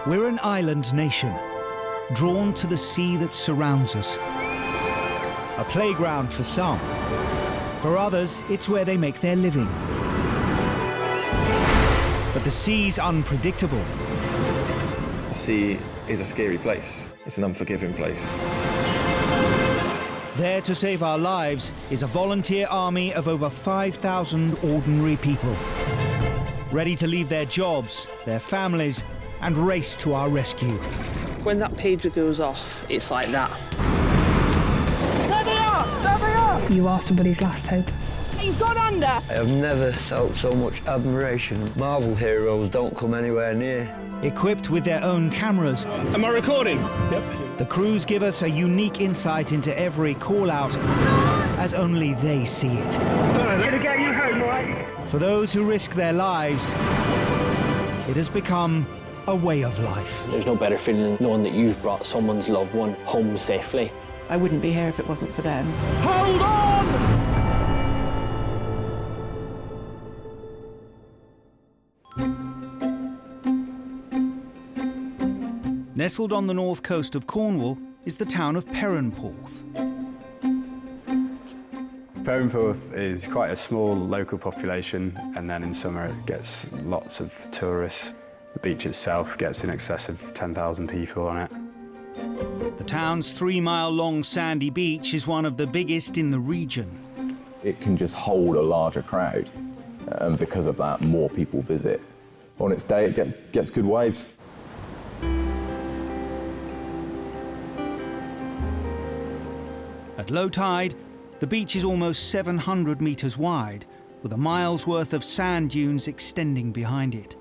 We're an island nation, drawn to the sea that surrounds us. A playground for some. For others, it's where they make their living. But the sea's unpredictable. The sea is a scary place. It's an unforgiving place. There to save our lives is a volunteer army of over 5,000 ordinary people, ready to leave their jobs, their families, and race to our rescue. When that pager goes off, it's like that. There they are! There they are! You are somebody's last hope. He's gone under! I have never felt so much admiration. Marvel heroes don't come anywhere near. Equipped with their own cameras. Am I recording? Yep. The crews give us a unique insight into every call-out, as only they see it. Gonna get you home, all right? For those who risk their lives, it has become a way of life. There's no better feeling than knowing that you've brought someone's loved one home safely. I wouldn't be here if it wasn't for them. Hold on! Nestled on the north coast of Cornwall is the town of Perranporth. Perranporth is quite a small local population, and then in summer it gets lots of tourists. The beach itself gets in excess of 10,000 people on it. The town's 3-mile-long sandy beach is one of the biggest in the region. It can just hold a larger crowd, and because of that, more people visit. On its day, it gets good waves. At low tide, the beach is almost 700 metres wide, with a mile's worth of sand dunes extending behind it.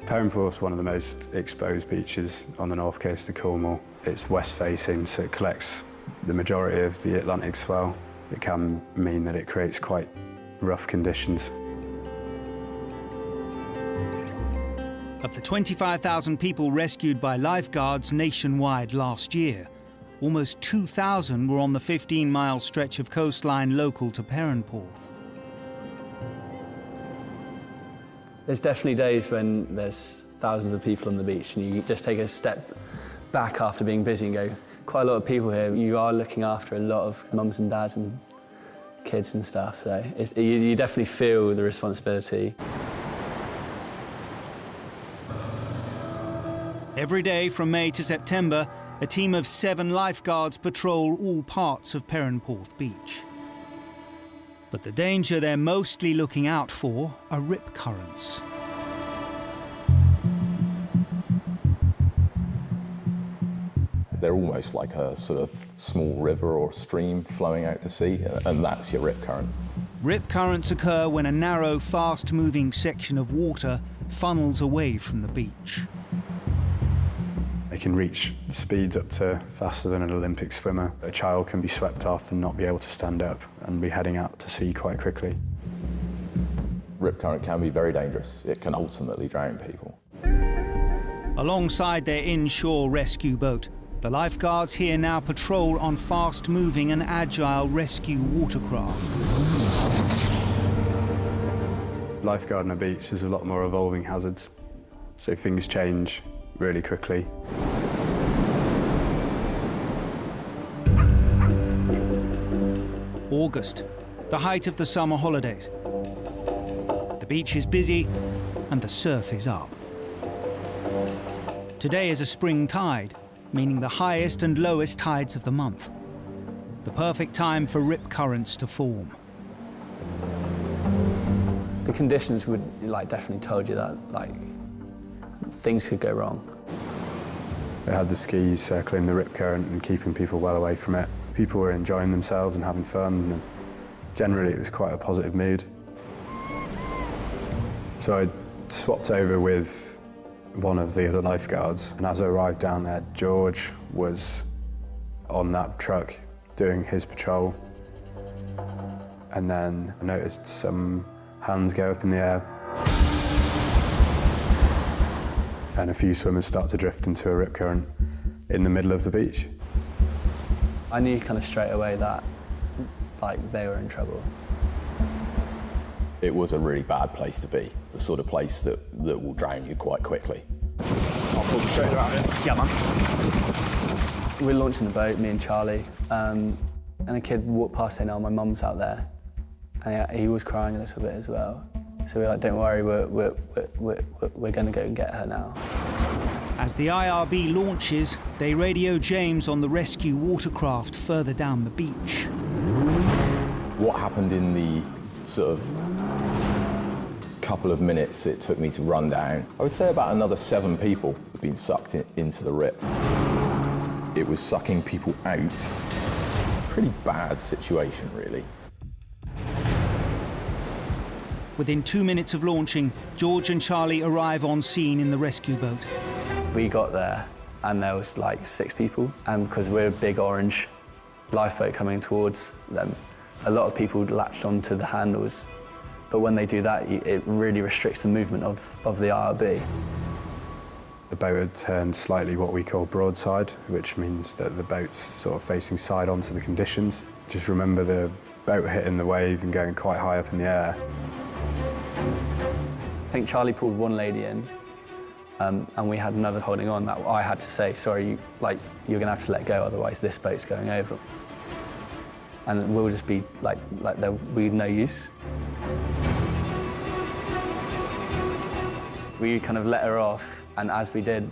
Perranporth is one of the most exposed beaches on the north coast of Cornwall. It's west-facing, so it collects the majority of the Atlantic swell. It can mean that it creates quite rough conditions. Of the 25,000 people rescued by Lifeguards nationwide last year, almost 2,000 were on the 15-mile stretch of coastline local to Perranporth. There's definitely days when there's thousands of people on the beach and you just take a step back after being busy and go, quite a lot of people here. You are looking after a lot of mums and dads and kids and stuff, so you definitely feel the responsibility. Every day from May to September, a team of 7 lifeguards patrol all parts of Perranporth Beach. But the danger they're mostly looking out for are rip currents. They're almost like a sort of small river or stream flowing out to sea, and that's your rip current. Rip currents occur when a narrow, fast-moving section of water funnels away from the beach. They can reach speeds up to faster than an Olympic swimmer. A child can be swept off and not be able to stand up and be heading out to sea quite quickly. Rip current can be very dangerous. It can ultimately drown people. Alongside their inshore rescue boat, the lifeguards here now patrol on fast-moving and agile rescue watercraft. Lifeguard on a beach is a lot more evolving hazards, so things change really quickly. August, the height of the summer holidays. The beach is busy and the surf is up. Today is a spring tide, meaning the highest and lowest tides of the month. The perfect time for rip currents to form. The conditions would definitely told you that things could go wrong. They had the skis circling the rip current and keeping people well away from it. People were enjoying themselves and having fun, and generally it was quite a positive mood. So I swapped over with one of the other lifeguards, and as I arrived down there, George was on that truck doing his patrol. And then I noticed some hands go up in the air, and a few swimmers start to drift into a rip current in the middle of the beach. I knew kind of straight away that they were in trouble. It was a really bad place to be. It's the sort of place that will drown you quite quickly. I'll pull straight around it. Yeah, man. We were launching the boat, me and Charlie, and a kid walked past saying, "Oh, my mum's out there," and he was crying a little bit as well. So we were like, "Don't worry, we're going to go and get her now." As the IRB launches, they radio James on the rescue watercraft further down the beach. What happened in the sort of couple of minutes it took me to run down, I would say about another 7 people had been sucked into the rip. It was sucking people out. Pretty bad situation, really. Within 2 minutes of launching, George and Charlie arrive on scene in the rescue boat. We got there and there was like 6 people, and because we're a big orange lifeboat coming towards them, a lot of people latched onto the handles, but when they do that, it really restricts the movement of the IRB. The boat had turned slightly what we call broadside, which means that the boat's sort of facing side onto the conditions. Just remember the boat hitting the wave and going quite high up in the air. I think Charlie pulled one lady in, and we had another holding on that I had to say, "Sorry, you're gonna have to let go, otherwise this boat's going over." And we'll just be like there'll be no use. We kind of let her off, and as we did,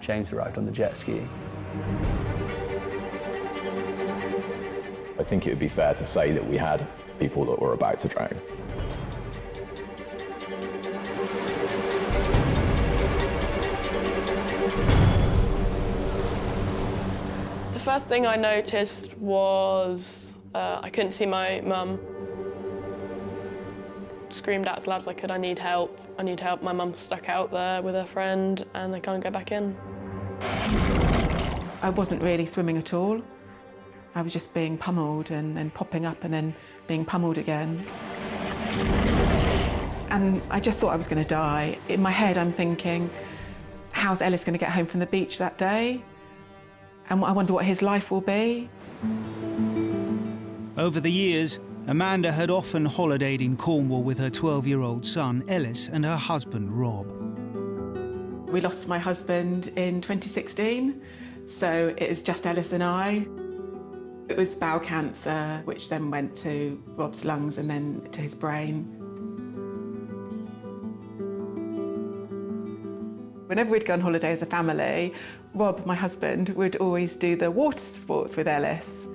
James arrived on the jet ski. I think it would be fair to say that we had people that were about to drown. The first thing I noticed was I couldn't see my mum. Screamed out as loud as I could, "I need help, I need help." My mum's stuck out there with her friend and they can't get back in. I wasn't really swimming at all. I was just being pummeled and then popping up and then being pummeled again. And I just thought I was going to die. In my head, I'm thinking, how's Ellis going to get home from the beach that day? And I wonder what his life will be. Over the years, Amanda had often holidayed in Cornwall with her 12-year-old son, Ellis, and her husband, Rob. We lost my husband in 2016, so it was just Ellis and I. It was bowel cancer, which then went to Rob's lungs and then to his brain. Whenever we'd go on holiday as a family, Rob, my husband, would always do the water sports with Ellis.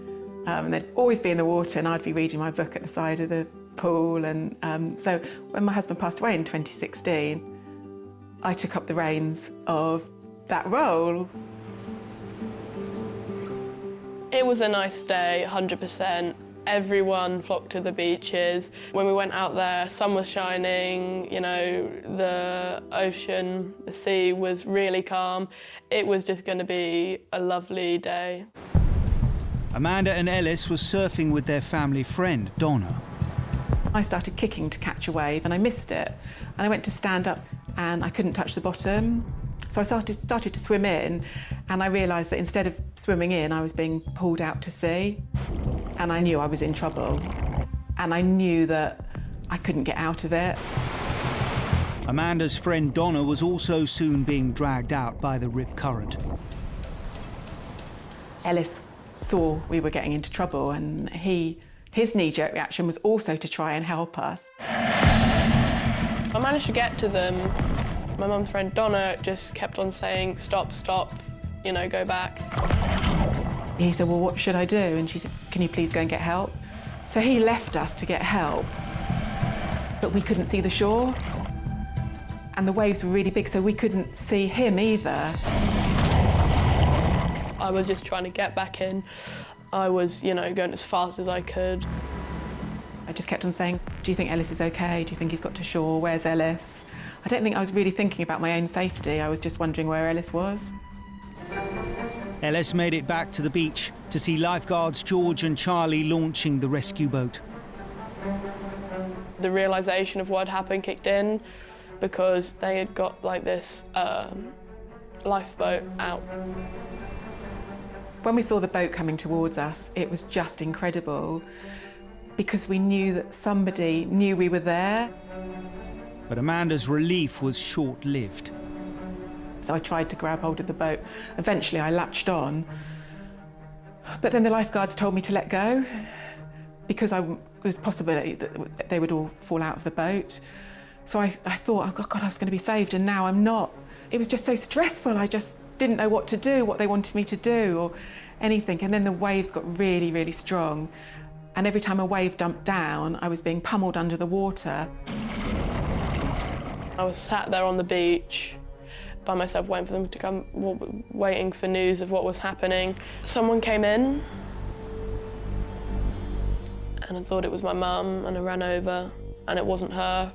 And they'd always be in the water and I'd be reading my book at the side of the pool. And so when my husband passed away in 2016, I took up the reins of that role. It was a nice day, 100%. Everyone flocked to the beaches. When we went out there, sun was shining, you know, the ocean, the sea was really calm. It was just going to be a lovely day. Amanda and Ellis were surfing with their family friend, Donna. I started kicking to catch a wave and I missed it. And I went to stand up and I couldn't touch the bottom. So I started to swim in and I realised that instead of swimming in, I was being pulled out to sea. And I knew I was in trouble. And I knew that I couldn't get out of it. Amanda's friend Donna was also soon being dragged out by the rip current. Ellis saw we were getting into trouble and his knee-jerk reaction was also to try and help us. I managed to get to them. My mum's friend Donna just kept on saying, "Stop, stop, you know, go back." He said, "Well, what should I do?" And she said, "Can you please go and get help?" So he left us to get help, but we couldn't see the shore. And the waves were really big, so we couldn't see him either. I was just trying to get back in. I was, you know, going as fast as I could. I just kept on saying, "Do you think Ellis is okay? Do you think he's got to shore? Where's Ellis?" I don't think I was really thinking about my own safety. I was just wondering where Ellis was. Ellis made it back to the beach to see lifeguards George and Charlie launching the rescue boat. The realisation of what had happened kicked in because they had got like this lifeboat out. When we saw the boat coming towards us, it was just incredible because we knew that somebody knew we were there. But Amanda's relief was short-lived. So I tried to grab hold of the boat. Eventually I latched on, but then the lifeguards told me to let go because there was a possibility that they would all fall out of the boat. So I thought, oh God, I was going to be saved, and now I'm not. It was just so stressful. I just didn't know what to do, what they wanted me to do or anything. And then the waves got really, really strong. And every time a wave dumped down, I was being pummeled under the water. I was sat there on the beach by myself, waiting for them to come, waiting for news of what was happening. Someone came in, and I thought it was my mum, and I ran over, and it wasn't her.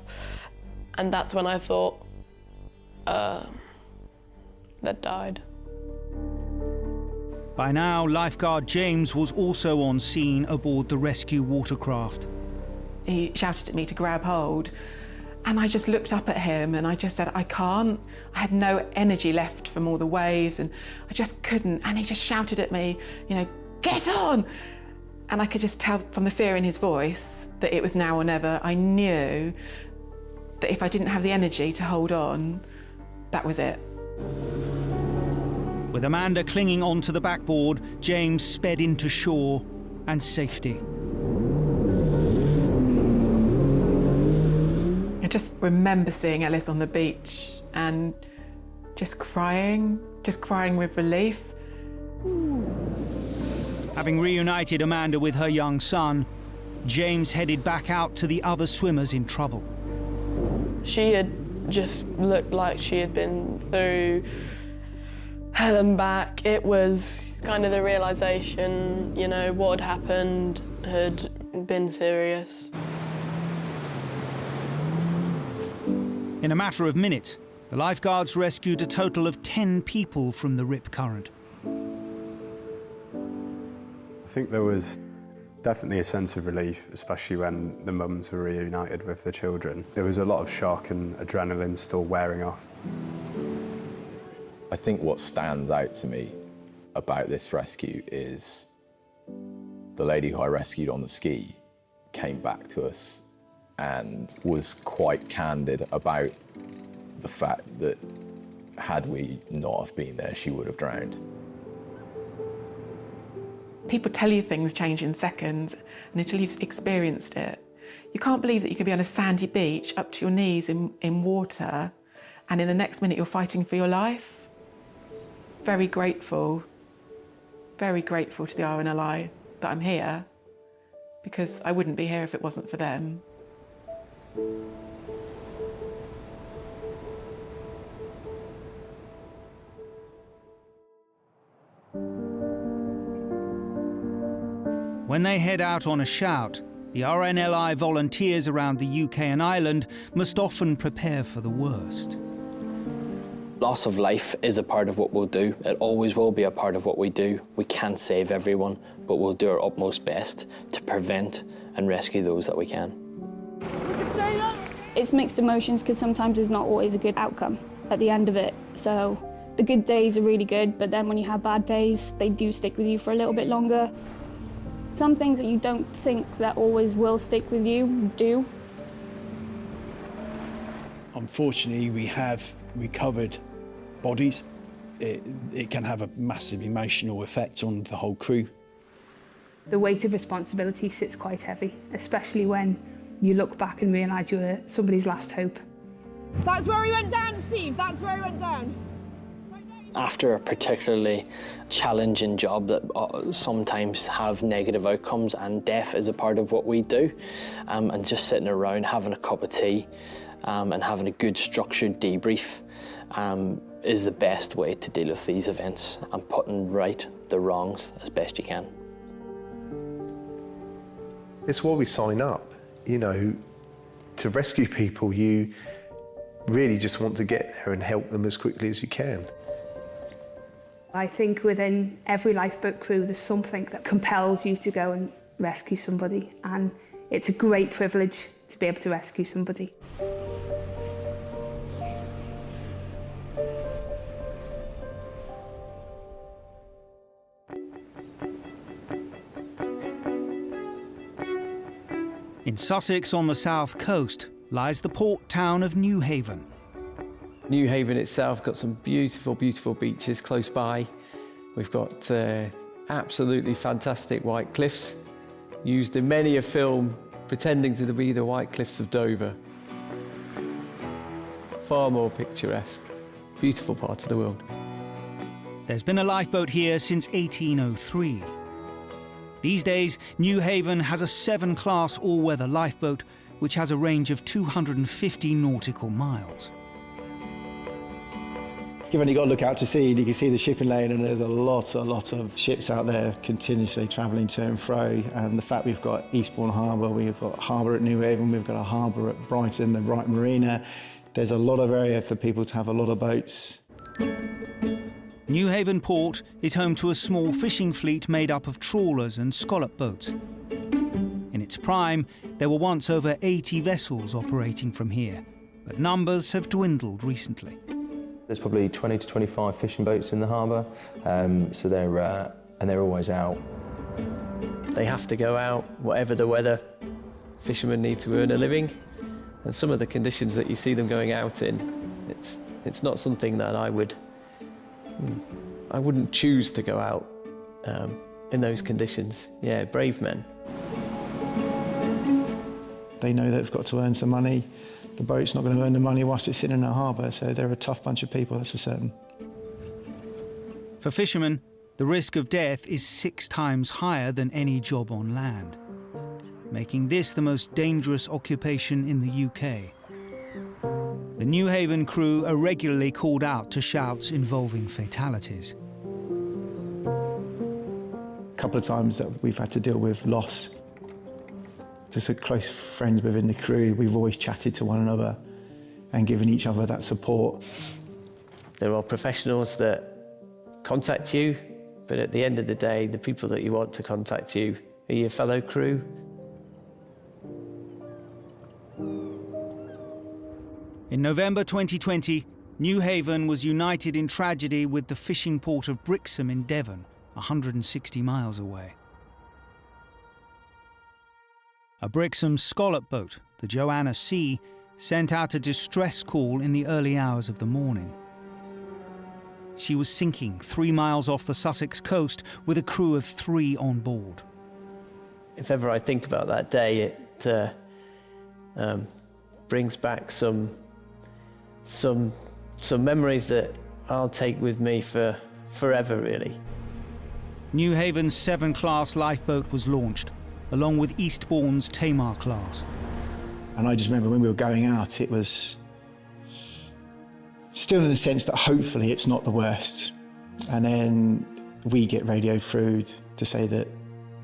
And that's when I thought, they'd died. By now, lifeguard James was also on scene aboard the rescue watercraft. He shouted at me to grab hold, and I just looked up at him and I just said, I can't. I had no energy left from all the waves and I just couldn't. And he just shouted at me, you know, get on! And I could just tell from the fear in his voice that it was now or never. I knew that if I didn't have the energy to hold on, that was it. With Amanda clinging onto the backboard, James sped into shore and safety. I just remember seeing Ellis on the beach and just crying with relief. Having reunited Amanda with her young son, James headed back out to the other swimmers in trouble. She had just looked like she had been through hell and back. It was kind of the realisation, you know, what had happened had been serious. In a matter of minutes, the lifeguards rescued a total of 10 people from the rip current. I think there was definitely a sense of relief, especially when the mums were reunited with the children. There was a lot of shock and adrenaline still wearing off. I think what stands out to me about this rescue is the lady who I rescued on the ski came back to us and was quite candid about the fact that had we not have been there, she would have drowned. People tell you things change in seconds, and until you've experienced it, you can't believe that you could be on a sandy beach up to your knees in water, and in the next minute you're fighting for your life. Very grateful to the RNLI that I'm here, because I wouldn't be here if it wasn't for them. When they head out on a shout, the RNLI volunteers around the UK and Ireland must often prepare for the worst. Loss of life is a part of what we'll do. It always will be a part of what we do. We can't save everyone, but we'll do our utmost best to prevent and rescue those that we can. It's mixed emotions because sometimes there's not always a good outcome at the end of it. So the good days are really good, but then when you have bad days, they do stick with you for a little bit longer. Some things that you don't think that always will stick with you do. Unfortunately, we have recovered bodies. It can have a massive emotional effect on the whole crew. The weight of responsibility sits quite heavy, especially when you look back and realise you were somebody's last hope. That's where he went down, Steve. That's where he went down. After a particularly challenging job that sometimes have negative outcomes, and death is a part of what we do, and just sitting around having a cup of tea and having a good structured debrief is the best way to deal with these events and putting right the wrongs as best you can. It's why we sign up, you know, to rescue people. You really just want to get there and help them as quickly as you can. I think within every lifeboat crew there's something that compels you to go and rescue somebody, and it's a great privilege to be able to rescue somebody. In Sussex on the south coast lies the port town of Newhaven. New Haven itself got some beautiful, beautiful beaches close by. We've got absolutely fantastic white cliffs, used in many a film pretending to be the White Cliffs of Dover. Far more picturesque, beautiful part of the world. There's been a lifeboat here since 1803. These days, New Haven has a 7-class all-weather lifeboat, which has a range of 250 nautical miles. You've only got to look out to sea and you can see the shipping lane, and there's a lot of ships out there continuously travelling to and fro. And the fact we've got Eastbourne Harbour, we've got harbour at New Haven, we've got a harbour at Brighton, the Brighton Marina. There's a lot of area for people to have a lot of boats. New Haven Port is home to a small fishing fleet made up of trawlers and scallop boats. In its prime, there were once over 80 vessels operating from here, but numbers have dwindled recently. There's probably 20 to 25 fishing boats in the harbour, so they're always out. They have to go out, whatever the weather. Fishermen need to earn a living, and some of the conditions that you see them going out in, it's not something that I wouldn't choose to go out in those conditions. Yeah, brave men. They know they've got to earn some money. The boat's not going to earn the money whilst it's sitting in a harbour, so they're a tough bunch of people, that's for certain. For fishermen, the risk of death is 6 times higher than any job on land, making this the most dangerous occupation in the UK. The New Haven crew are regularly called out to shouts involving fatalities. A couple of times that we've had to deal with loss. Just close friends within the crew, we've always chatted to one another and given each other that support. There are professionals that contact you, but at the end of the day, the people that you want to contact you are your fellow crew. In November 2020, New Haven was united in tragedy with the fishing port of Brixham in Devon, 160 miles away. A Brixham scallop boat, the Joanna C, sent out a distress call in the early hours of the morning. She was sinking 3 miles off the Sussex coast with a crew of 3 on board. If ever I think about that day, it brings back some memories that I'll take with me for forever, really. New Haven's 7-class lifeboat was launched, along with Eastbourne's Tamar class. And I just remember when we were going out, it was still in the sense that hopefully it's not the worst. And then we get radio through to say that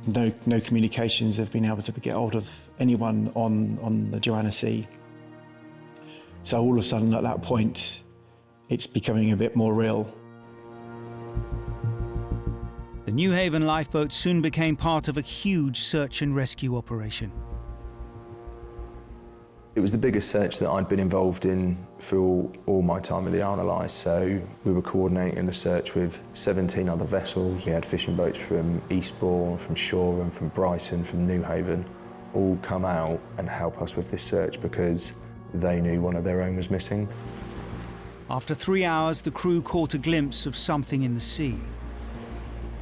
no communications have been able to get hold of anyone on the Joanna C. So all of a sudden at that point, it's becoming a bit more real. The New Haven lifeboat soon became part of a huge search and rescue operation. It was the biggest search that I'd been involved in for all my time with the RNLI, so we were coordinating the search with 17 other vessels. We had fishing boats from Eastbourne, from Shoreham, from Brighton, from New Haven, all come out and help us with this search because they knew one of their own was missing. After 3 hours, the crew caught a glimpse of something in the sea.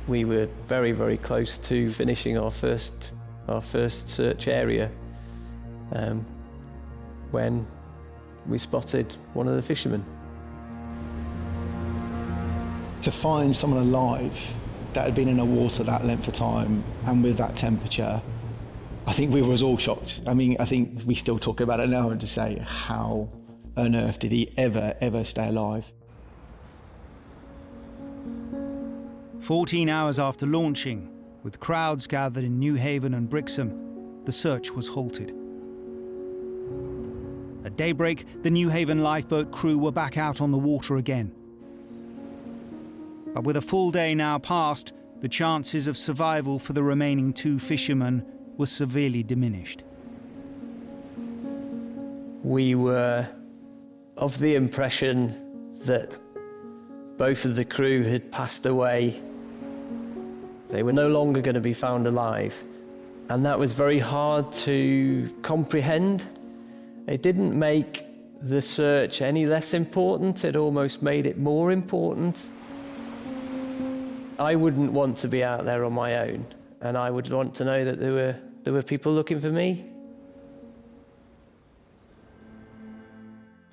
We were very, very close to finishing our first search area when we spotted one of the fishermen. To find someone alive that had been in the water that length of time and with that temperature, I think we were all shocked. I mean, I think we still talk about it now and just say, how on earth did he ever stay alive? 14 hours after launching, with crowds gathered in New Haven and Brixham, the search was halted. At daybreak, the New Haven lifeboat crew were back out on the water again. But with a full day now past, the chances of survival for the remaining 2 fishermen were severely diminished. We were of the impression that both of the crew had passed away. They were no longer going to be found alive, and that was very hard to comprehend. It didn't make the search any less important. It almost made it more important. I wouldn't want to be out there on my own, and I would want to know that there were people looking for me.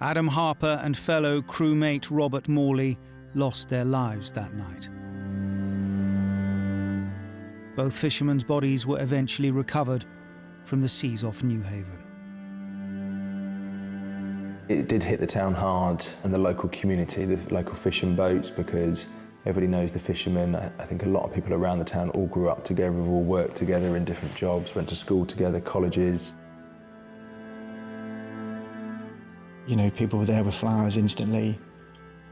Adam Harper and fellow crewmate Robert Morley lost their lives that night. Both fishermen's bodies were eventually recovered from the seas off Newhaven. It did hit the town hard and the local community, the local fishing boats, because everybody knows the fishermen. I think a lot of people around the town all grew up together, have all worked together in different jobs, went to school together, colleges. You know, people were there with flowers instantly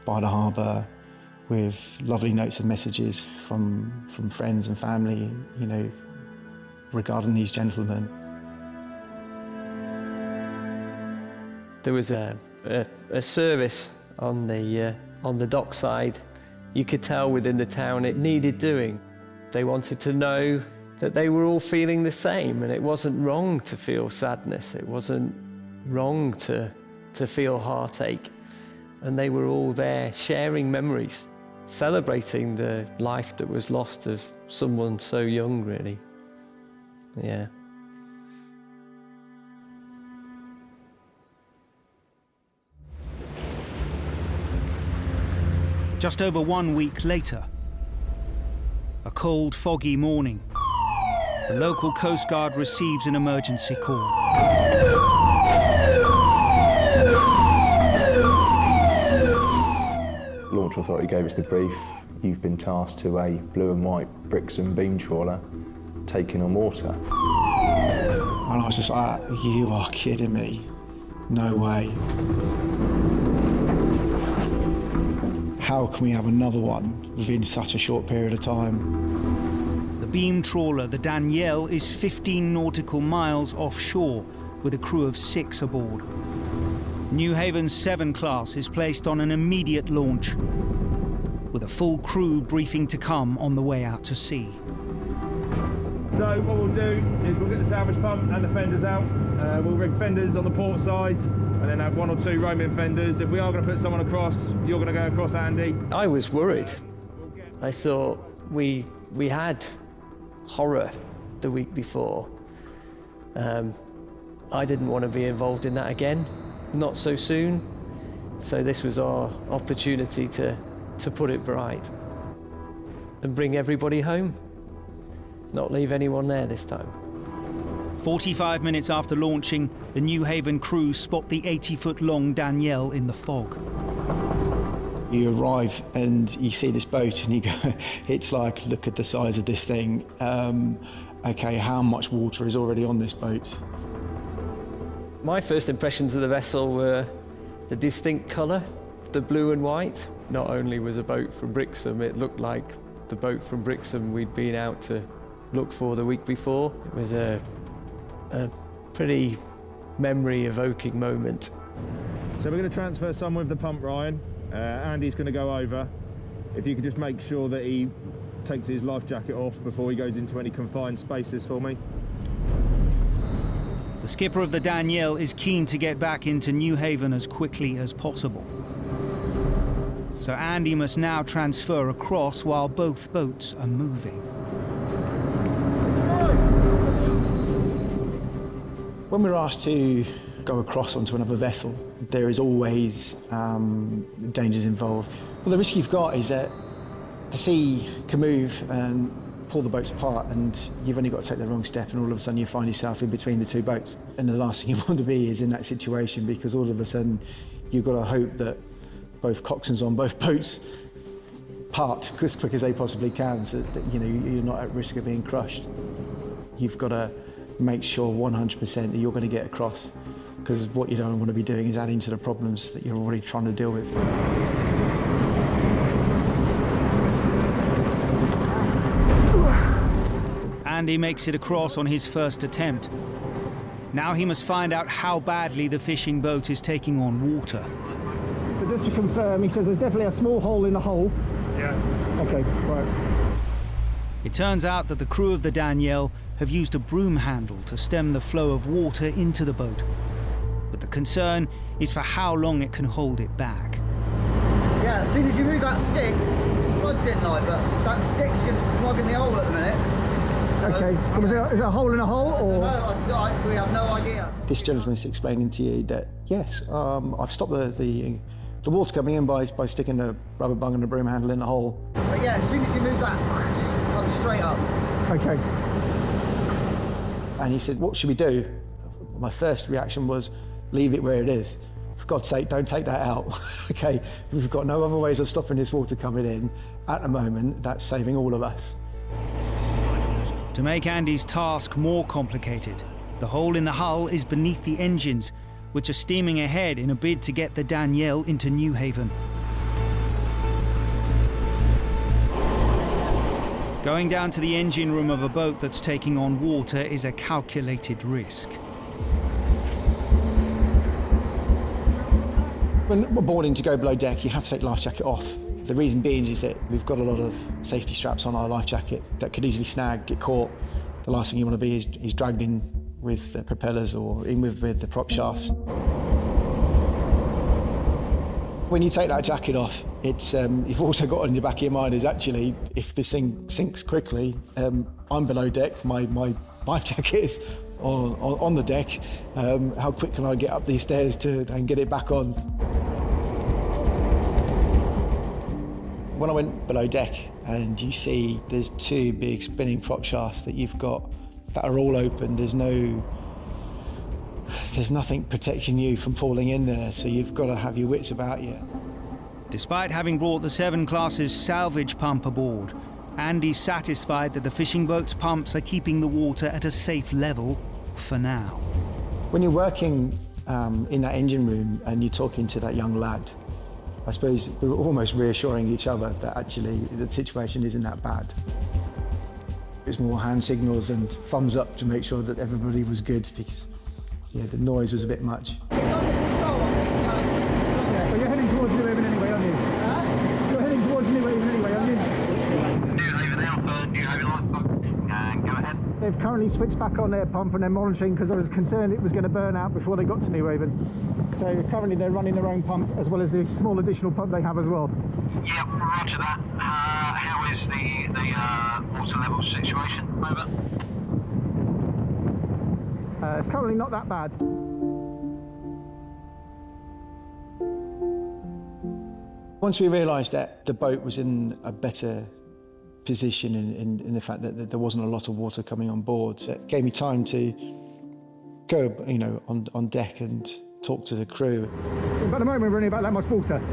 by the harbour, with lovely notes and messages from friends and family, you know, regarding these gentlemen. There was a service on the dockside. You could tell within the town it needed doing. They wanted to know that they were all feeling the same, and it wasn't wrong to feel sadness. It wasn't wrong to feel heartache. And they were all there sharing memories, celebrating the life that was lost of someone so young, really. Yeah. Just over 1 week later, a cold, foggy morning, the local Coast Guard receives an emergency call. Launch Authority gave us the brief. You've been tasked to a blue and white Brixham beam trawler taking on water. And I was just like, you are kidding me. No way. How can we have another one within such a short period of time? The beam trawler, the Danielle, is 15 nautical miles offshore with a crew of 6 aboard. Newhaven's 7 class is placed on an immediate launch, with a full crew briefing to come on the way out to sea. So what we'll do is we'll get the salvage pump and the fenders out. We'll rig fenders on the port side and then have 1 or 2 roaming fenders. If we are going to put someone across, you're going to go across, Andy. I was worried. I thought we had horror the week before. I didn't want to be involved in that again. Not so soon. So this was our opportunity to put it bright and bring everybody home. Not leave anyone there this time. 45 minutes after launching, the Newhaven crew spot the 80-foot-long Danielle in the fog. You arrive and you see this boat and you go, it's like, look at the size of this thing. Okay, how much water is already on this boat? My first impressions of the vessel were the distinct colour, the blue and white. Not only was a boat from Brixham, it looked like the boat from Brixham we'd been out to look for the week before. It was a pretty memory-evoking moment. So we're going to transfer some with the pump, Ryan. Andy's going to go over. If you could just make sure that he takes his life jacket off before he goes into any confined spaces for me. The skipper of the Danielle is keen to get back into Newhaven as quickly as possible. So Andy must now transfer across while both boats are moving. When we're asked to go across onto another vessel, there is always dangers involved. Well, the risk you've got is that the sea can move and pull the boats apart, and you've only got to take the wrong step, and all of a sudden you find yourself in between the 2 boats. And the last thing you want to be is in that situation, because all of a sudden you've got to hope that both coxswains on both boats part as quick as they possibly can, so that you're not at risk of being crushed. You've got to make sure 100% that you're going to get across, because what you don't want to be doing is adding to the problems that you're already trying to deal with. Andy makes it across on his first attempt. Now he must find out how badly the fishing boat is taking on water. So just to confirm, he says there's definitely a small hole in the hull. Yeah. Okay, right. It turns out that the crew of the Danielle have used a broom handle to stem the flow of water into the boat. But the concern is for how long it can hold it back. Yeah, as soon as you move that stick, plugs in like, but that stick's just plugging the hole at the minute. So, okay, so is it a hole in a hole, or? No, we have no idea. This gentleman's explaining to you that, yes, I've stopped the water coming in by sticking a rubber bung and a broom handle in the hole. But yeah, as soon as you move that, comes straight up. Okay. And he said, what should we do? My first reaction was, leave it where it is. For God's sake, don't take that out. Okay, we've got no other ways of stopping this water coming in. At the moment, that's saving all of us. To make Andy's task more complicated, the hole in the hull is beneath the engines, which are steaming ahead in a bid to get the Danielle into New Haven. Going down to the engine room of a boat that's taking on water is a calculated risk. When we're boarding to go below deck, you have to take the life jacket off. The reason being is that we've got a lot of safety straps on our life jacket that could easily snag, get caught. The last thing you want to be is dragged in with the propellers or in with the prop shafts. When you take that jacket off, it's you've also got on your back of your mind is actually, if this thing sinks quickly, I'm below deck, my life jacket is on the deck. How quick can I get up these stairs and get it back on? When I went below deck and you see there's two big spinning prop shafts that you've got that are all open, there's nothing protecting you from falling in there, so you've got to have your wits about you. Despite having brought the 7 Class's salvage pump aboard, Andy's satisfied that the fishing boat's pumps are keeping the water at a safe level for now. When you're working in that engine room and you're talking to that young lad, I suppose we were almost reassuring each other that actually the situation isn't that bad. It's more hand signals and thumbs up to make sure that everybody was good, because the noise was a bit much. Yeah, but you're heading towards New Haven anyway, aren't you? You're heading towards New Haven anyway, aren't you? New Haven Alpha, New Haven Lifeboat, go ahead. They've currently switched back on their pump and they're monitoring because I was concerned it was going to burn out before they got to New Haven. So currently they're running their own pump as well as the small additional pump they have as well. Yep, roger that. How is the water level situation? Over. It's currently not that bad. Once we realised that the boat was in a better position in the fact that there wasn't a lot of water coming on board, so it gave me time to go, on deck and talk to the crew. But at the moment we're running about that much water. Yeah,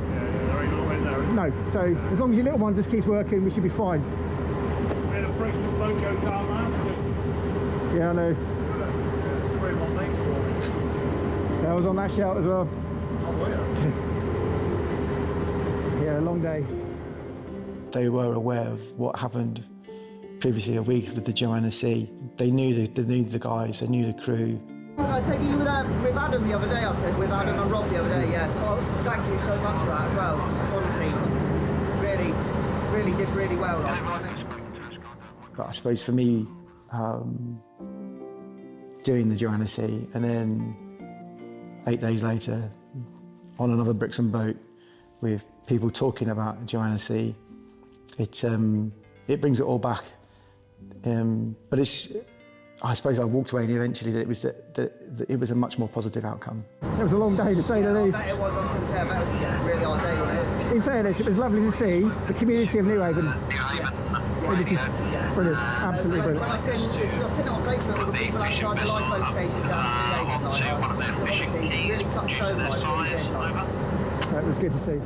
there ain't no wind there. No, so as long as your little one just keeps working, we should be fine. We had a Brixton boat go down last week. Yeah, I know. I was on that shout as well. Yeah, a long day. They were aware of what happened previously a week with the Joanna Sea. They knew the guys, they knew the crew. I take it you were there with Adam the other day, I said, with Adam and Rob the other day, yeah. So thank you so much for that as well. Honestly, really did really well. But I suppose for me, doing the Joanna Sea and then 8 days later on another Brixton boat with people talking about Joanna Sea, it brings it all back. But I suppose I walked away and eventually that it was a much more positive outcome. It was a long day to say the least. I bet it was, I was going to say, I bet it was a really hard day on it. In fairness, it was lovely to see the community of New Haven. It was just brilliant, absolutely brilliant. When I seen it on Facebook with the people outside the lifeboat station down in New Haven, obviously really touched home, really did. It was good to see.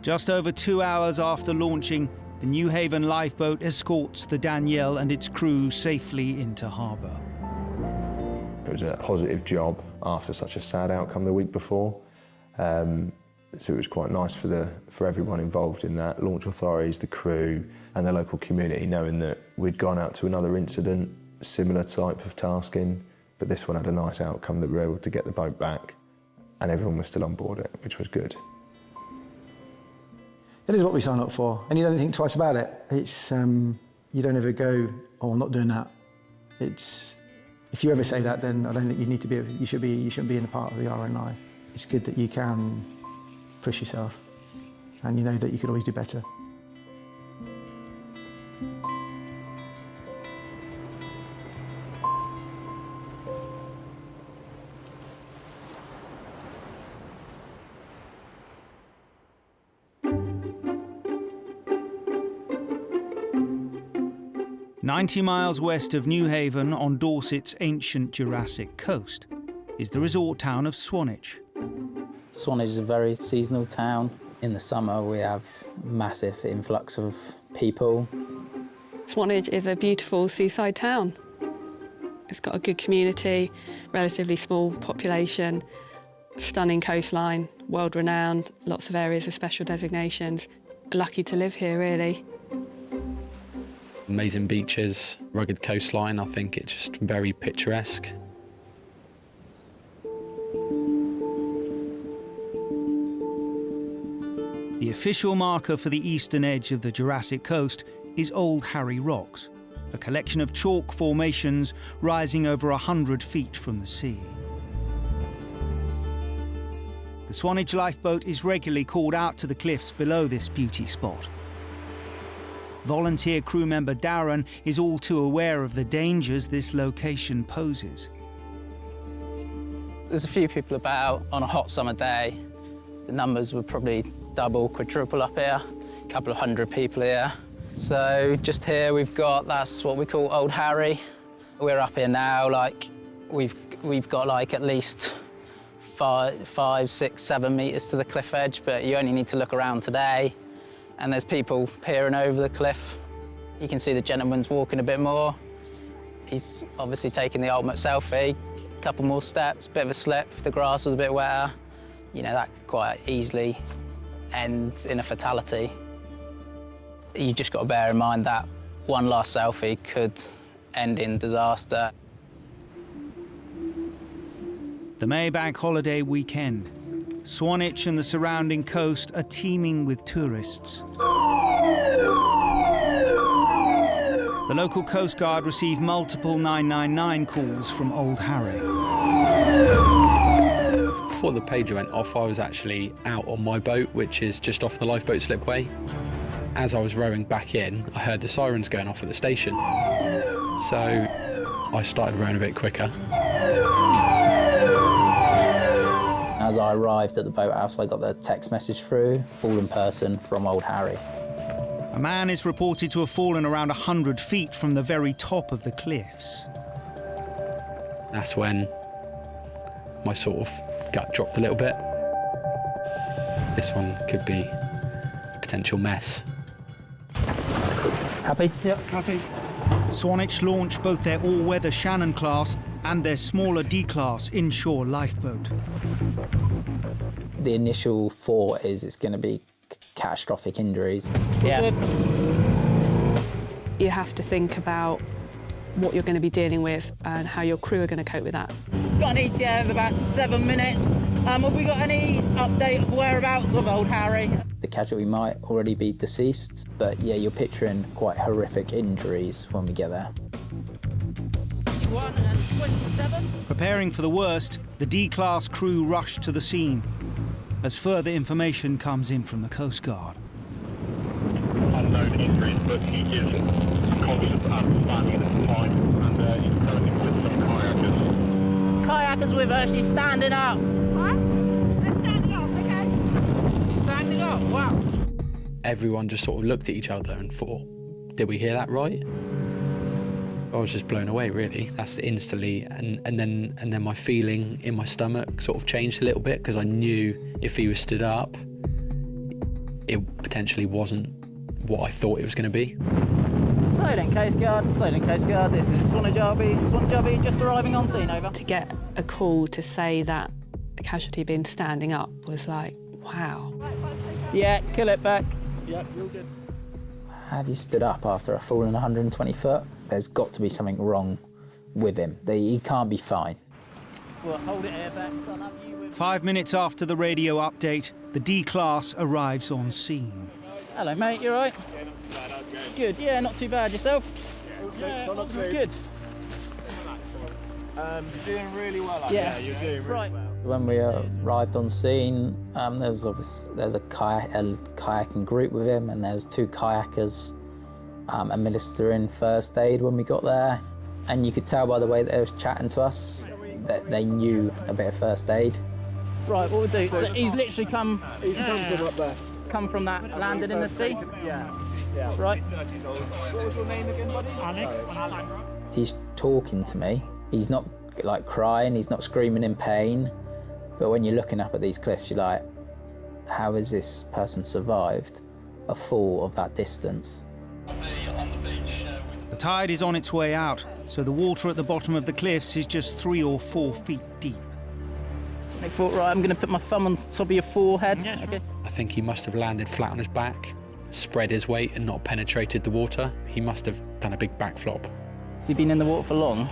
Just over 2 hours after launching, the New Haven lifeboat escorts the Danielle and its crew safely into harbour. It was a positive job after such a sad outcome the week before. So it was quite nice for everyone involved in that, launch authorities, the crew and the local community, knowing that we'd gone out to another incident, similar type of tasking, but this one had a nice outcome that we were able to get the boat back and everyone was still on board it, which was good. That is what we sign up for, and you don't think twice about it. It's you don't ever go, oh, I'm not doing that. It's if you ever say that, then I don't think you shouldn't be in a part of the RNLI. It's good that you can push yourself, and you know that you could always do better. "90 miles west of Newhaven on Dorset's ancient Jurassic coast is the resort town of Swanage. Swanage is a very seasonal town. In the summer we have massive influx of people. Swanage is a beautiful seaside town. It's got a good community, relatively small population, stunning coastline, world-renowned, lots of areas of special designations. Lucky to live here, really. Amazing beaches, rugged coastline. I think it's just very picturesque. The official marker for the eastern edge of the Jurassic coast is Old Harry Rocks, a collection of chalk formations rising over 100 feet from the sea. The Swanage lifeboat is regularly called out to the cliffs below this beauty spot. Volunteer crew member Darren is all too aware of the dangers this location poses. There's a few people about on a hot summer day. The numbers would probably double, quadruple up here. A couple of hundred people here. So just here we've got, that's what we call Old Harry. We're up here now, like we've got like at least 5, 6, 7 metres to the cliff edge, but you only need to look around today. And there's people peering over the cliff. You can see the gentleman's walking a bit more. He's obviously taking the ultimate selfie. A couple more steps, bit of a slip. If the grass was a bit wetter, you know, that could quite easily end in a fatality. You just got to bear in mind that one last selfie could end in disaster. The May Bank holiday weekend. Swanage and the surrounding coast are teeming with tourists. The local Coast Guard received multiple 999 calls from Old Harry. Before the pager went off, I was actually out on my boat, which is just off the lifeboat slipway. As I was rowing back in, I heard the sirens going off at the station. So I started rowing a bit quicker. As I arrived at the boathouse, I got the text message through, fallen person from Old Harry. A man is reported to have fallen around 100 feet from the very top of the cliffs. That's when my sort of gut dropped a little bit. This one could be a potential mess. Happy? Yep, happy. Swanage launched both their all-weather Shannon class and their smaller D-class inshore lifeboat. The initial thought is it's going to be catastrophic injuries. Yeah. You have to think about what you're going to be dealing with and how your crew are going to cope with that. Got an ETA of about 7 minutes. Have we got any update of whereabouts of Old Harry? The casualty might already be deceased, but yeah, you're picturing quite horrific injuries when we get there. 21 and 27. Preparing for the worst, the D-class crew rushed to the scene as further information comes in from the Coast Guard. Unknown injuries, but he is conscious and standing at the time, and he's currently with some kayakers. Kayakers with her, she's standing up. What? They're standing up, okay. Standing up, wow. Everyone just sort of looked at each other and thought, did we hear that right? I was just blown away, really. That's instantly, and then my feeling in my stomach sort of changed a little bit, because I knew if he was stood up, it potentially wasn't what I thought it was going to be. Silent Coast Guard, this is Swanage RB, just arriving on scene, over. To get a call to say that a casualty had been standing up was like, wow. Yeah, kill it back. Yep, you're good. Have you stood up after a fallen 120 foot? There's got to be something wrong with him. He can't be fine. Well, hold it here, back. 5 minutes after the radio update, the D-class arrives on scene. Hello, mate, you all right? Yeah, not too bad. Good, yeah, not too bad. Yourself? Yeah, good. You're doing really well. Yeah. You're doing really well. When we arrived on scene, there's a kayaking group with him, and there's 2 kayakers administering first aid when we got there. And you could tell by the way that they was chatting to us that they knew a bit of first aid. Right, what we'll do, so he's literally come... He's come from up there. Come from that, landed in the sea? Yeah. Right. What was your name again, buddy? Alex. He's talking to me. He's not like crying, he's not screaming in pain. But when you're looking up at these cliffs, you're like, how has this person survived a fall of that distance? The tide is on its way out, so the water at the bottom of the cliffs is just 3 or 4 feet deep. Nick thought, right, I'm going to put my thumb on top of your forehead. Yeah, sure. Okay. I think he must have landed flat on his back, spread his weight and not penetrated the water. He must have done a big backflop. Has he been in the water for long?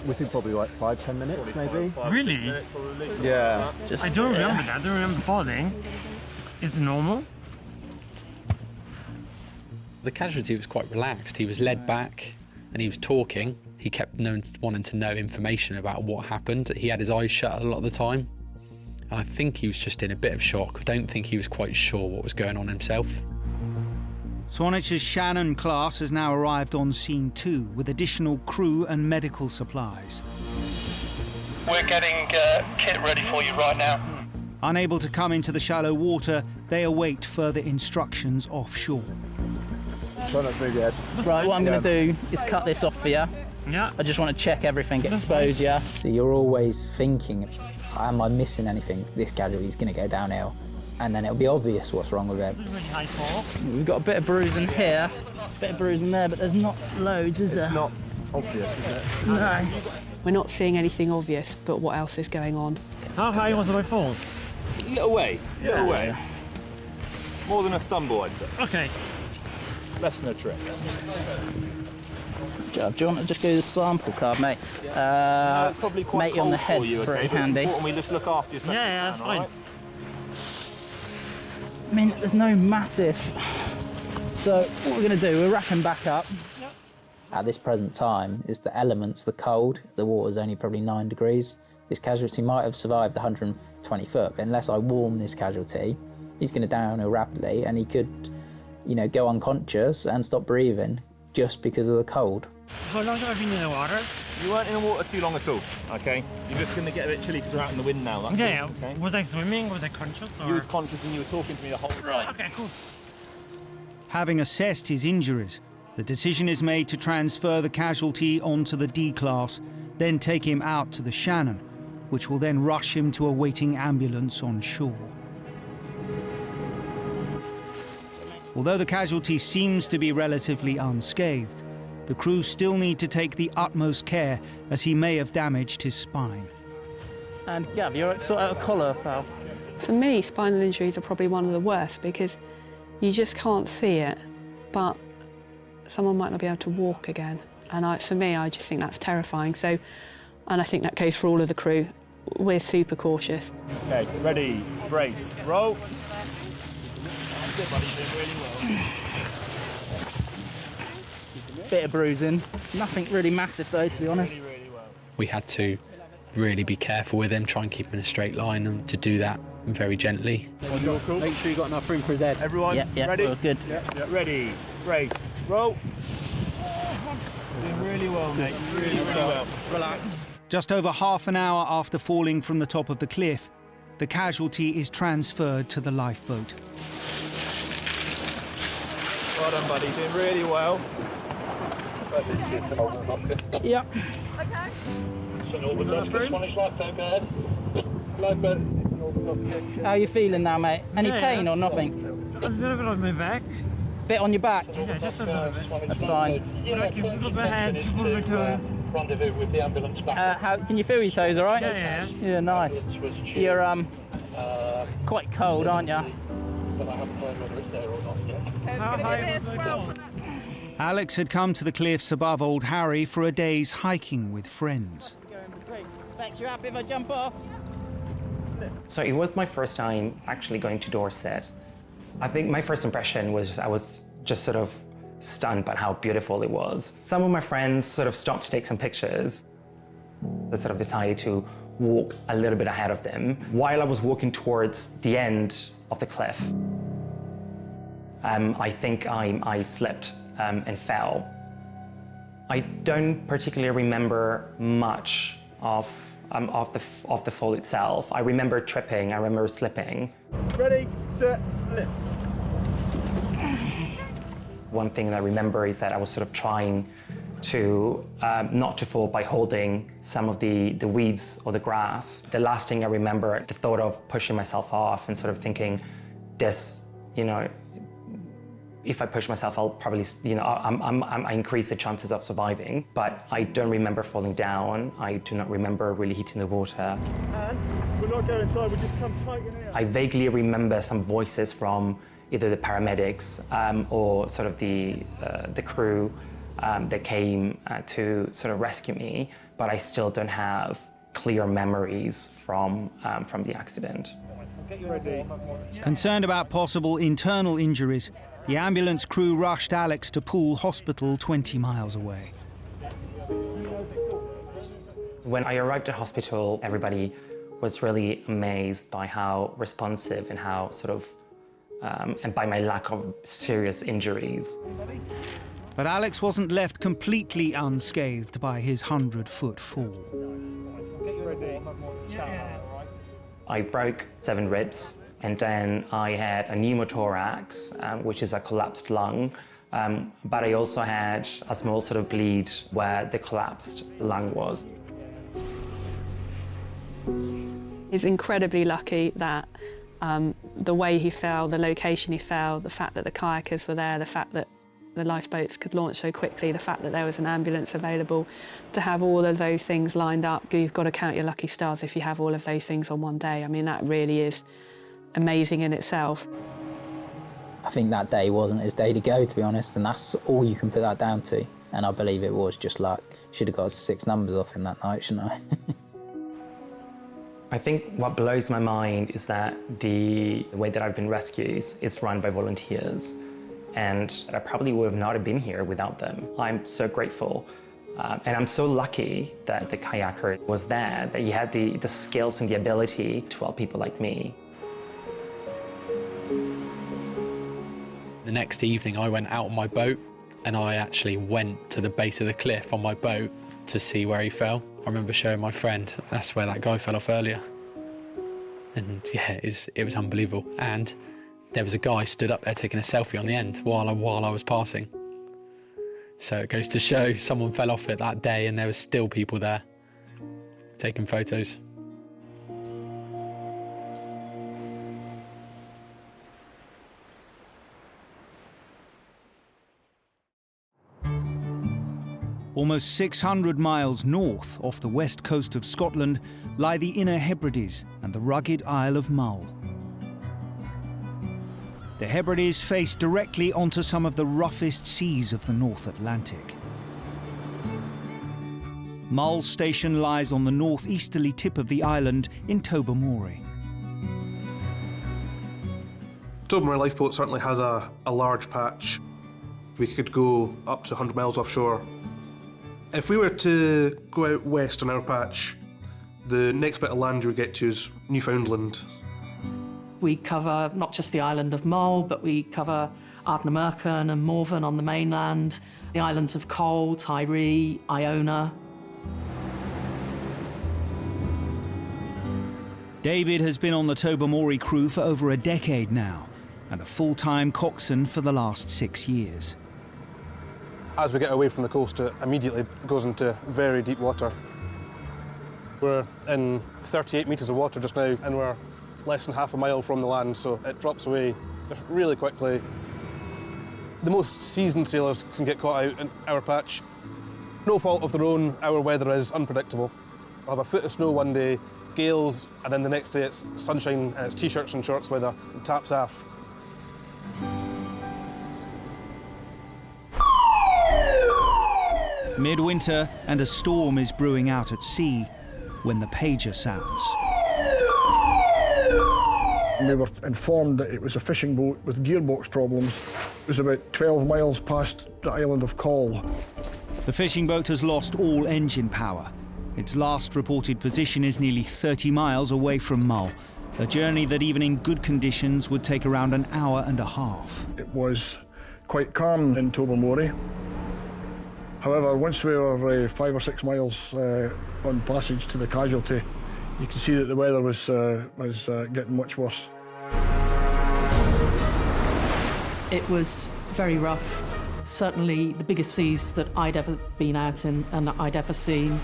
We think probably like 5-10 minutes, maybe. Really? Yeah. I don't remember that. I don't remember falling. Is it normal? The casualty was quite relaxed. He was led back and he was talking. He kept wanting to know information about what happened. He had his eyes shut a lot of the time. And I think he was just in a bit of shock. I don't think he was quite sure what was going on himself. Swanis's Shannon class has now arrived on scene too, with additional crew and medical supplies. We're getting kit ready for you right now. Unable to come into the shallow water, they await further instructions offshore. Try not to move your head. Right, what I'm going to do is cut this off for you. Yeah. I just want to check everything, exposure. So you're always thinking, am I missing anything? This casualty is going to go downhill. And then it'll be obvious what's wrong with him. We've got a bit of bruising here, a bit of bruising there, but there's not loads, is there? It's not obvious, is it? No. We're not seeing anything obvious, but what else is going on? How high was my fall? A little way. Little way. More than a stumble, I'd say. Okay. Less than a trip. Good job. Do you want to just go to the sample card, mate? That's probably quite mate on the cold head's for you, pretty okay? handy. It's important we just look after you. Yeah, that's fine. I mean, there's no massive. So what we're going to do, we're wrapping back up. At this present time, is the elements, the cold. The water's only probably 9 degrees. This casualty might have survived 120 foot, but unless I warm this casualty, he's going to downhill rapidly, and he could, you know, go unconscious and stop breathing just because of the cold. How long have I been in the water? You weren't in the water too long at all, okay? You're just going to get a bit chilly because we're out in the wind now, that's Yeah, all, okay? Was I swimming? Was I conscious? Or? You was conscious and you were talking to me the whole time. Okay, cool. Having assessed his injuries, the decision is made to transfer the casualty onto the D-class, then take him out to the Shannon, which will then rush him to a waiting ambulance on shore. Although the casualty seems to be relatively unscathed, the crew still need to take the utmost care as he may have damaged his spine. And Gav, you're sort of a collar, pal. For me, spinal injuries are probably one of the worst because you just can't see it, but someone might not be able to walk again. And for me, I just think that's terrifying. So, and I think that goes for all of the crew. We're super cautious. Okay, ready, brace, roll. Good, buddy, you're doing really well. Bit of bruising. Nothing really massive though, to be honest. We had to really be careful with him, try and keep him in a straight line, and to do that very gently. Make sure you got enough room for his head. Everyone, ready? Good. Ready, brace, roll. Doing really well, mate. Really well. Relax. Just over half an hour after falling from the top of the cliff, the casualty is transferred to the lifeboat. Well done, buddy. Doing really well. Yeah. How are you feeling now, mate? Any pain or nothing? A little bit on my back. Bit on your back? Yeah, just a little bit. That's fine. I can put my hands, put my toes. How can you feel your toes? All right? Yeah. Yeah, nice. You're quite cold, aren't you? How high was I going? Alex had come to the cliffs above Old Harry for a day's hiking with friends. Bex, you happy if I jump off? So it was my first time actually going to Dorset. I think my first impression was I was just sort of stunned by how beautiful it was. Some of my friends sort of stopped to take some pictures. I sort of decided to walk a little bit ahead of them. While I was walking towards the end of the cliff, I think I slipped and fell. I don't particularly remember much of the fall itself. I remember tripping, I remember slipping. Ready, set, lift. One thing that I remember is that I was sort of trying to not to fall by holding some of the weeds or the grass. The last thing I remember, the thought of pushing myself off and sort of thinking, this, you know, if I push myself, I'll probably, you know, I increase the chances of surviving. But I don't remember falling down. I do not remember really hitting the water. And we're not going inside, we just come tight in here. I vaguely remember some voices from either the paramedics or sort of the crew that came to sort of rescue me, but I still don't have clear memories from the accident. Concerned about possible internal injuries, the ambulance crew rushed Alex to Poole Hospital 20 miles away. When I arrived at hospital, everybody was really amazed by how responsive and how sort of, and by my lack of serious injuries. But Alex wasn't left completely unscathed by his 100-foot fall. I broke 7 ribs, and then I had a pneumothorax, which is a collapsed lung, but I also had a small sort of bleed where the collapsed lung was. He's incredibly lucky that the way he fell, the location he fell, the fact that the kayakers were there, the fact that the lifeboats could launch so quickly, the fact that there was an ambulance available, to have all of those things lined up. You've got to count your lucky stars if you have all of those things on one day. I mean, that really is amazing in itself. I think that day wasn't his day to go, to be honest, and that's all you can put that down to. And I believe it was just luck. Should have got 6 numbers off him that night, shouldn't I? I think what blows my mind is that the way that I've been rescued is run by volunteers. And I probably would have not been here without them. I'm so grateful. And I'm so lucky that the kayaker was there, that he had the skills and the ability to help people like me. The next evening I went out on my boat and I actually went to the base of the cliff on my boat to see where he fell. I remember showing my friend, that's where that guy fell off earlier. And yeah, it was unbelievable. And there was a guy stood up there taking a selfie on the end while I was passing. So it goes to show someone fell off it that day and there was still people there taking photos. Almost 600 miles north, off the west coast of Scotland, lie the Inner Hebrides and the rugged Isle of Mull. The Hebrides face directly onto some of the roughest seas of the North Atlantic. Mull Station lies on the northeasterly tip of the island in Tobermory. Tobermory Lifeboat certainly has a large patch. We could go up to 100 miles offshore. If we were to go out west on our patch, the next bit of land you would get to is Newfoundland. We cover not just the island of Mull, but we cover Ardnamurchan and Morven on the mainland, the islands of Cole, Tiree, Iona. David has been on the Tobermory crew for over a decade now, and a full-time coxswain for the last 6 years. As we get away from the coast, it immediately goes into very deep water. We're in 38 metres of water just now, and we're less than half a mile from the land, so it drops away just really quickly. The most seasoned sailors can get caught out in our patch. No fault of their own, our weather is unpredictable. We'll have a foot of snow one day, gales, and then the next day it's sunshine and it's t-shirts and shorts weather and taps off. Midwinter, and a storm is brewing out at sea when the pager sounds. We were informed that it was a fishing boat with gearbox problems. It was about 12 miles past the island of Cole. The fishing boat has lost all engine power, Its last reported position is nearly 30 miles away from Mull, a journey that even in good conditions would take around an hour and a half. It was quite calm in Tobermory. However, once we were 5 or 6 miles on passage to the Casualty, you can see that the weather was getting much worse. It was very rough. Certainly the biggest seas that I'd ever been out in and that I'd ever seen.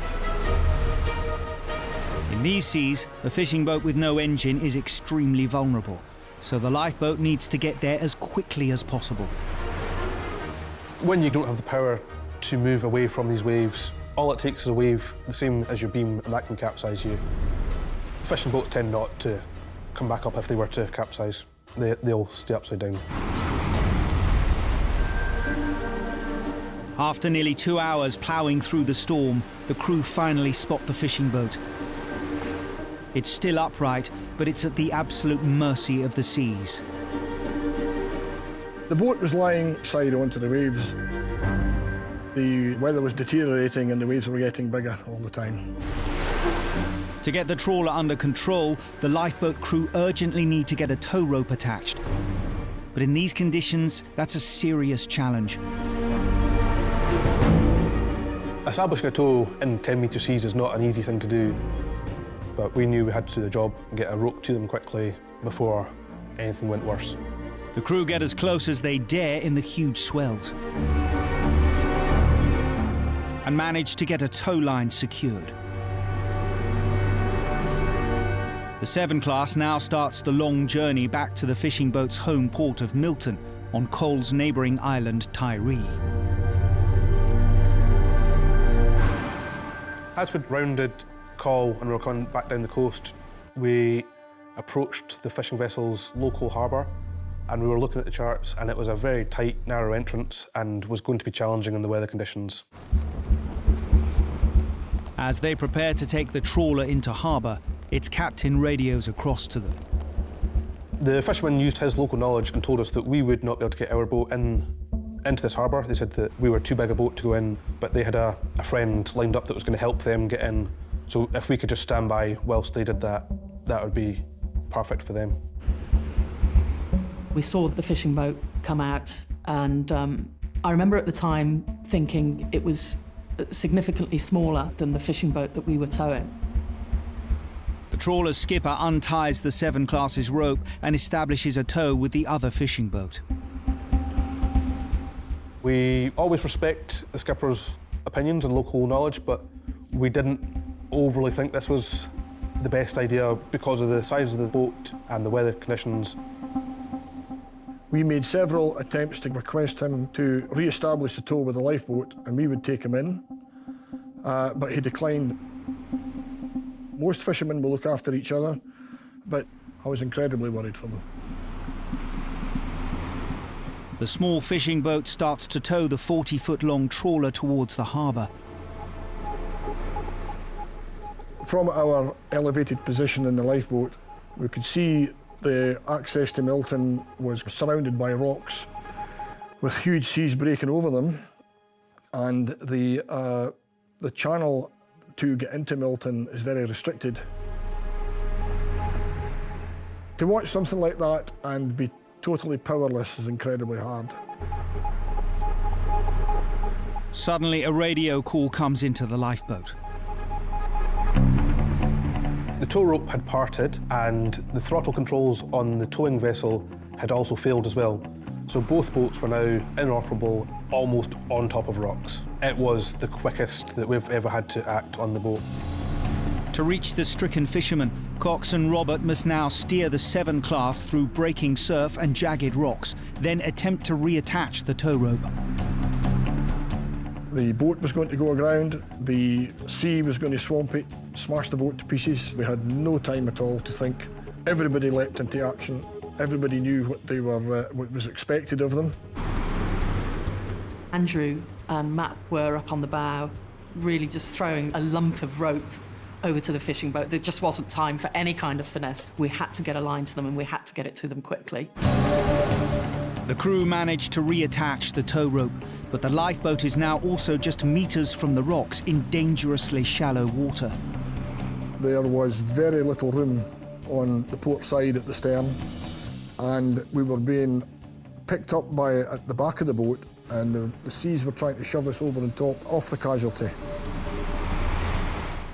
In these seas, a fishing boat with no engine is extremely vulnerable, so the lifeboat needs to get there as quickly as possible. When you don't have the power to move away from these waves, all it takes is a wave the same as your beam, and that can capsize you. Fishing boats tend not to come back up if they were to capsize. They'll stay upside down. After nearly 2 hours ploughing through the storm, the crew finally spot the fishing boat. It's still upright, but it's at the absolute mercy of the seas. The boat was lying side onto the waves. The weather was deteriorating and the waves were getting bigger all the time. To get the trawler under control, the lifeboat crew urgently need to get a tow rope attached. But in these conditions, that's a serious challenge. Establishing a tow in 10-metre seas is not an easy thing to do, but we knew we had to do the job and get a rope to them quickly before anything went worse. The crew get as close as they dare in the huge swells and manage to get a tow line secured. The 7 class now starts the long journey back to the fishing boat's home port of Milton on Cole's neighbouring island, Tiree. As we rounded Col and we were coming back down the coast, we approached the fishing vessel's local harbour and we were looking at the charts, and it was a very tight, narrow entrance and was going to be challenging in the weather conditions. As they prepare to take the trawler into harbour, its captain radios across to them. The fisherman used his local knowledge and told us that we would not be able to get our boat into this harbour. They said that we were too big a boat to go in, but they had a friend lined up that was going to help them get in. So if we could just stand by whilst they did that, that would be perfect for them. We saw the fishing boat come out, and I remember at the time thinking it was significantly smaller than the fishing boat that we were towing. The trawler's skipper unties the 7 class's rope and establishes a tow with the other fishing boat. We always respect the skipper's opinions and local knowledge, but we didn't overly think this was the best idea because of the size of the boat and the weather conditions. We made several attempts to request him to re-establish the tow with the lifeboat and we would take him in, but he declined. Most fishermen will look after each other, but I was incredibly worried for them. The small fishing boat starts to tow the 40-foot-long trawler towards the harbour. From our elevated position in the lifeboat, we could see the access to Milton was surrounded by rocks with huge seas breaking over them, and the channel to get into Milton is very restricted. To watch something like that and be totally powerless is incredibly hard. Suddenly, a radio call comes into the lifeboat. The tow rope had parted and the throttle controls on the towing vessel had also failed as well. So both boats were now inoperable, almost on top of rocks. It was the quickest that we've ever had to act on the boat. To reach the stricken fishermen, Cox and Robert must now steer the 7 class through breaking surf and jagged rocks, then attempt to reattach the tow rope. The boat was going to go aground, the sea was going to swamp it, smash the boat to pieces. We had no time at all to think. Everybody leapt into action. Everybody knew what was expected of them. Andrew and Matt were up on the bow, really just throwing a lump of rope over to the fishing boat. There just wasn't time for any kind of finesse. We had to get a line to them and we had to get it to them quickly. The crew managed to reattach the tow rope, But the lifeboat is now also just meters from the rocks in dangerously shallow water. There was very little room on the port side at the stern, and we were being picked up at the back of the boat, and the seas were trying to shove us over on top off the Casualty.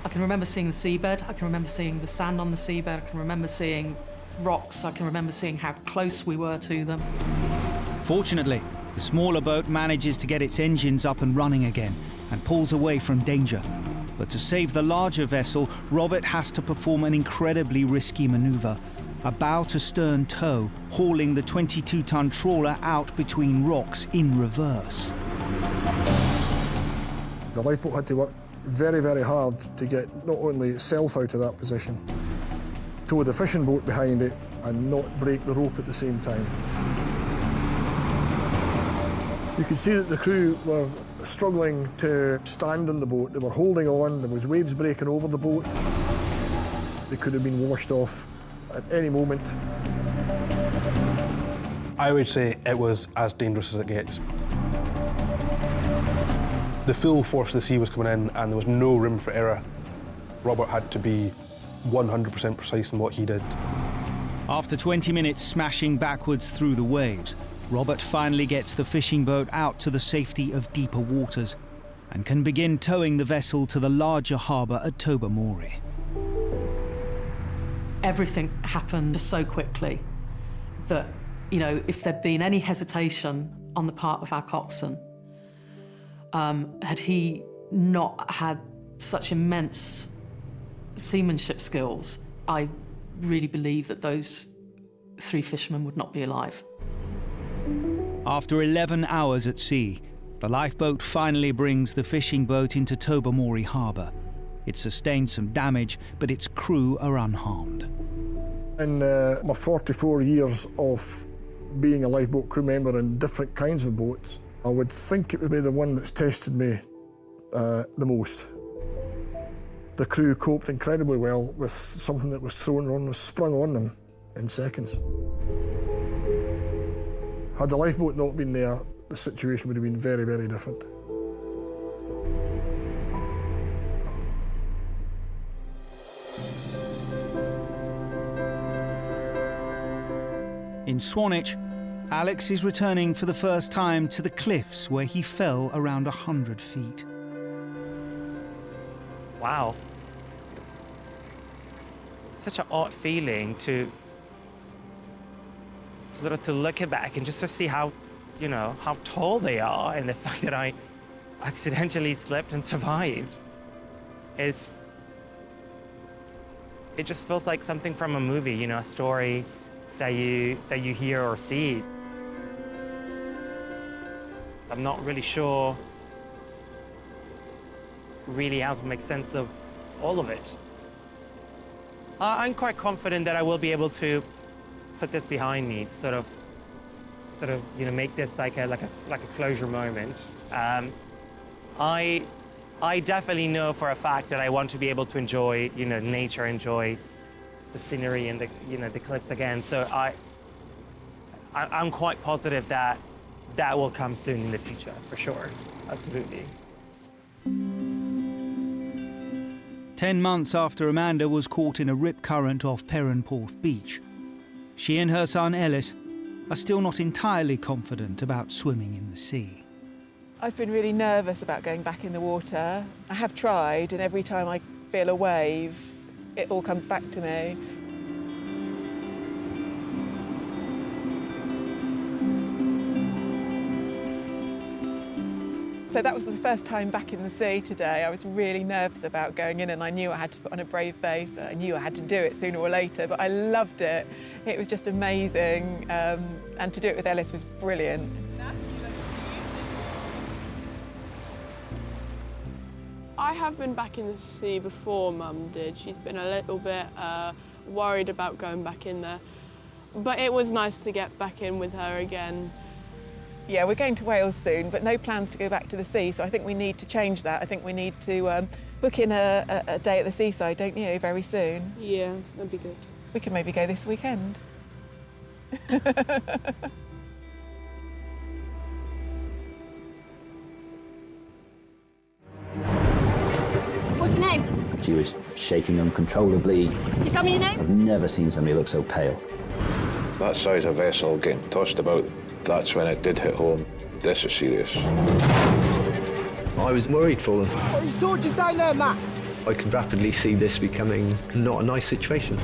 I can remember seeing the seabed, I can remember seeing the sand on the seabed, I can remember seeing rocks, I can remember seeing how close we were to them. Fortunately, the smaller boat manages to get its engines up and running again and pulls away from danger. But to save the larger vessel, Robert has to perform an incredibly risky manoeuvre, a bow-to-stern tow, hauling the 22-ton trawler out between rocks in reverse. The lifeboat had to work very, very hard to get not only itself out of that position, tow the fishing boat behind it and not break the rope at the same time. You could see that the crew were struggling to stand on the boat. They were holding on, there was waves breaking over the boat. They could have been washed off at any moment. I would say it was as dangerous as it gets. The full force of the sea was coming in and there was no room for error. Robert had to be 100% precise in what he did. After 20 minutes smashing backwards through the waves, Robert finally gets the fishing boat out to the safety of deeper waters and can begin towing the vessel to the larger harbour at Tobermory. Everything happened so quickly that, you know, if there'd been any hesitation on the part of our coxswain, had he not had such immense seamanship skills, I really believe that those 3 fishermen would not be alive. After 11 hours at sea, the lifeboat finally brings the fishing boat into Tobermory harbour. It sustained some damage, but its crew are unharmed. In my 44 years of being a lifeboat crew member in different kinds of boats, I would think it would be the one that's tested me the most. The crew coped incredibly well with something that was sprung on them in seconds. Had the lifeboat not been there, the situation would have been very, very different. In Swanage, Alex is returning for the first time to the cliffs where he fell around 100 feet. Wow. Such an odd feeling to sort of to look back and just to see how, you know, how tall they are, and the fact that I accidentally slipped and survived. It just feels like something from a movie, you know, a story that you hear or see. I'm not really sure really how to make sense of all of it. I'm quite confident that I will be able to put this behind me, sort of, you know, make this like a closure moment. I definitely know for a fact that I want to be able to enjoy, you know, nature, enjoy the scenery and the, you know, the cliffs again. So I'm quite positive that that will come soon in the future, for sure. Absolutely. 10 months after Amanda was caught in a rip current off Perranporth beach, she and her son Ellis are still not entirely confident about swimming in the sea. I've been really nervous about going back in the water. I have tried, and every time I feel a wave, it all comes back to me. So that was the first time back in the sea today. I was really nervous about going in, and I knew I had to put on a brave face. I knew I had to do it sooner or later, but I loved it. It was just amazing, and to do it with Ellis was brilliant. I have been back in the sea before Mum did. She's been a little bit worried about going back in there, but it was nice to get back in with her again. Yeah, we're going to Wales soon, but no plans to go back to the sea, so I think we need to change that. I think we need to book in a day at the seaside, don't you, very soon? Yeah, that'd be good. We can maybe go this weekend. She was shaking uncontrollably. You tell me your name? I've never seen somebody look so pale. That size of vessel getting tossed about, that's when it did hit home. This is serious. I was worried for them. His torch is down there, Matt. I could rapidly see this becoming not a nice situation.